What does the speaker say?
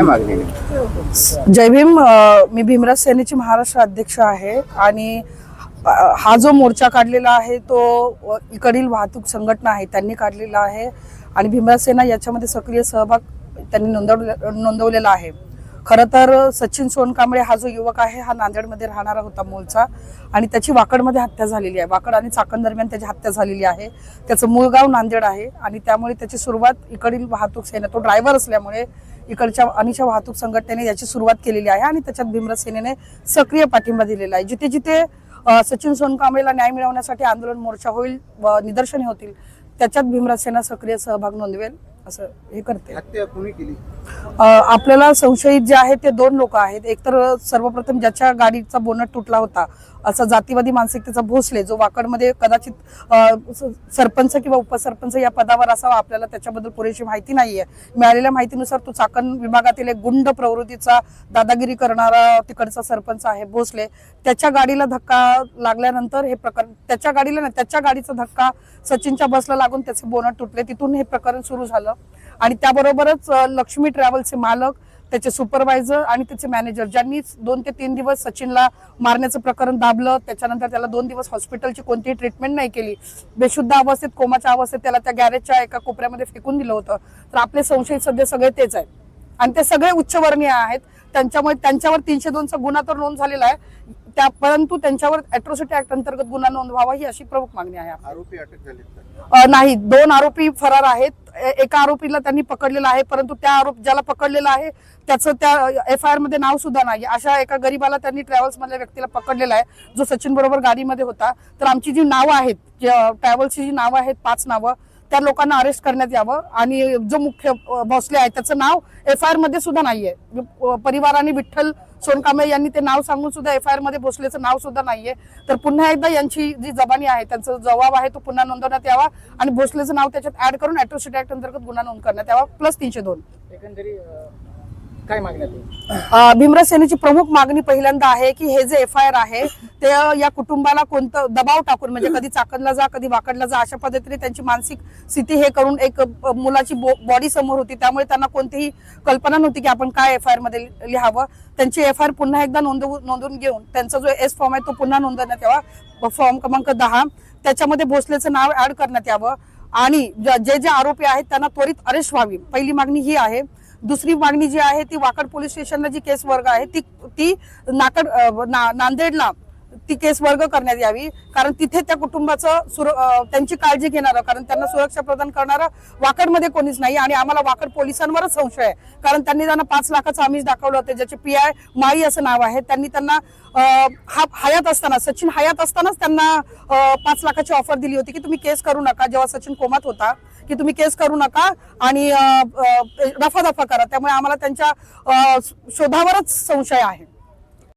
मागणी आहे? जय भीम. मी भीमराज सेनेची महाराष्ट्र अध्यक्ष आहे आणि हा जो मोर्चा काढलेला आहे तो इकडील वाहतूक संघटना आहे त्यांनी काढलेला आहे आणि भीमराज सेना याच्यामध्ये सक्रिय सहभाग त्यांनी नोंदवलेला आहे. खरं तर सचिन सोनकांबळे हा जो युवक आहे हा नांदेडमध्ये राहणारा होता मूळचा आणि त्याची वाकडमध्ये हत्या झालेली आहे. वाकड आणि चाकण दरम्यान त्याची हत्या झालेली आहे. त्याचं मूळ गाव नांदेड आहे आणि त्यामुळे त्याची सुरुवात इकडील वाहतूक सेना, तो ड्रायव्हर असल्यामुळे इकडच्या अनिशा वाहतूक संघटनेने याची सुरुवात केलेली आहे आणि त्याच्यात भीमराज सेनेने सक्रिय पाठिंबा दिलेला आहे. जिथे जिथे सचिन सोनकांबळेला न्याय मिळवण्यासाठी आंदोलन मोर्चा होईल, निदर्शने होतील, त्याच्यात भीमराज सेना सक्रिय सहभाग नोंदवेल असं हे करते. हत्या कोणी केली? आपल्याला संशयित जे आहेत ते दोन लोक आहेत. एक तर सर्वप्रथम ज्याच्या गाडीचा बोनट तुटला होता असा जातीवादी मानसिकतेचा भोसले, जो वाकडमध्ये कदाचित सरपंच किंवा उपसरपंच या पदावर असावा, आपल्याला त्याच्याबद्दल पुरेशी माहिती नाहीये. मिळालेल्या माहितीनुसार तो चाकण विभागातील एक गुंड प्रवृत्तीचा दादागिरी करणारा तिकडचा सरपंच आहे भोसले. त्याच्या गाडीला धक्का लागल्यानंतर हे प्रकरण, त्याच्या गाडीला नाही त्याच्या गाडीचा धक्का सचिनच्या बसला लागून त्याचे बोनट तुटले. तिथून हे प्रकरण सुरू झालं आणि त्याबरोबरच लक्ष्मी ट्रॅव्हल्सचे मालक, त्याचे सुपरवायझर आणि त्याचे मॅनेजर ज्यांनी 2 ते 3 दिवस सचिनला मारण्याचं प्रकरण दाबलं, त्याच्यानंतर त्याला 2 दिवस हॉस्पिटलची कोणतीही ट्रीटमेंट नाही केली, बेशुद्ध अवस्थेत, कोमाच्या अवस्थेत त्याला त्या गॅरेजच्या एका कोपऱ्यामध्ये फेकून दिलं होतं. तर आपले संशयित सध्या सगळे तेच आहेत आणि ते सगळे उच्चवर्णीय आहेत. त्यांच्यावर 302चा गुन्हा तर नोंद झालेला आहे, परंतु त्यांच्यावर अॅट्रॉसिटी ऍक्ट अंतर्गत गुन्हा नोंदवावा ही अशी प्रमुख मागणी आहे. आरोपी अटक झाले नाही, 2 आरोपी फरार आहेत. एका आरोपीला त्यांनी पकडलेलं आहे, परंतु त्या ज्याला पकडलेला आहे त्याचं त्या FIR मध्ये नाव सुद्धा नाही. अशा एका गरीबाला त्यांनी ट्रॅव्हल्स मधल्या व्यक्तीला पकडलेला आहे जो सचिन बरोबर गाडीमध्ये होता. तर आमची जी नावं आहेत, ट्रॅव्हल्सची जी नावं आहेत, 5 नावं, त्या लोकांना अरेस्ट करण्यात यावं आणि जो मुख्य भोसले आहे त्याचं नाव FIR मध्ये सुद्धा नाहीये. परिवाराने विठ्ठल सोनकांबळे यांनी ते नाव सांगून सुद्धा FIR मध्ये भोसलेचं नाव सुद्धा नाहीये. तर पुन्हा एकदा यांची जी जबानी आहे, त्यांचा जबाब आहे तो पुन्हा नोंदवण्यात यावा आणि भोसलेचं नाव त्याच्यात ऍड करून अॅट्रॉसिटी ऍक्ट अंतर्गत गुन्हा नोंद करण्यात यावा प्लस 302. एकंदरीत काय मागण्यात? भीमराज सेनेची प्रमुख मागणी पहिल्यांदा आहे की हे जे FIR आहे ते या कुटुंबाला कोणतं दबाव टाकून, म्हणजे कधी चाकणला जा कधी वाकडला जा अशा पद्धतीने त्यांची मानसिक स्थिती हे करून, एक मुलाची बॉडी समोर होती त्यामुळे त्यांना कोणतीही कल्पना नव्हती की आपण काय FIR मध्ये लिहावं. त्यांची FIR पुन्हा एकदा नोंदवून घेऊन त्यांचा जो S फॉर्म आहे तो पुन्हा नोंदवण्यात यावा, फॉर्म क्रमांक 10, त्याच्यामध्ये भोसलेचं नाव ऍड करण्यात यावं आणि जे आरोपी आहेत त्यांना त्वरित अरेस्ट व्हावी. पहिली मागणी ही आहे. दुसरी मागणी जी आहे ती वाकड पोलीस स्टेशनला जी केस वर्ग आहे ती नांदेडला ती केस वर्ग करण्यात यावी, कारण तिथे त्या कुटुंबाचं त्यांची काळजी घेणारं, कारण त्यांना सुरक्षा प्रदान करणारं वाकडमध्ये कोणीच नाही आणि आम्हाला वाकड पोलिसांवरच संशय आहे, कारण त्यांनी त्यांना 5 लाखाचं आमिष दाखवलं होतं, ज्याचे PI माळी असं नाव आहे. त्यांनी त्यांना हयात असताना, सचिन हयात असतानाच त्यांना 5 लाखाची ऑफर दिली होती की तुम्ही केस करू नका, जेव्हा सचिन कोमात होता, की तुम्ही केस करू नका आणि रफादफा करा. त्यामुळे आम्हाला त्यांच्या शोधावरच संशय आहे.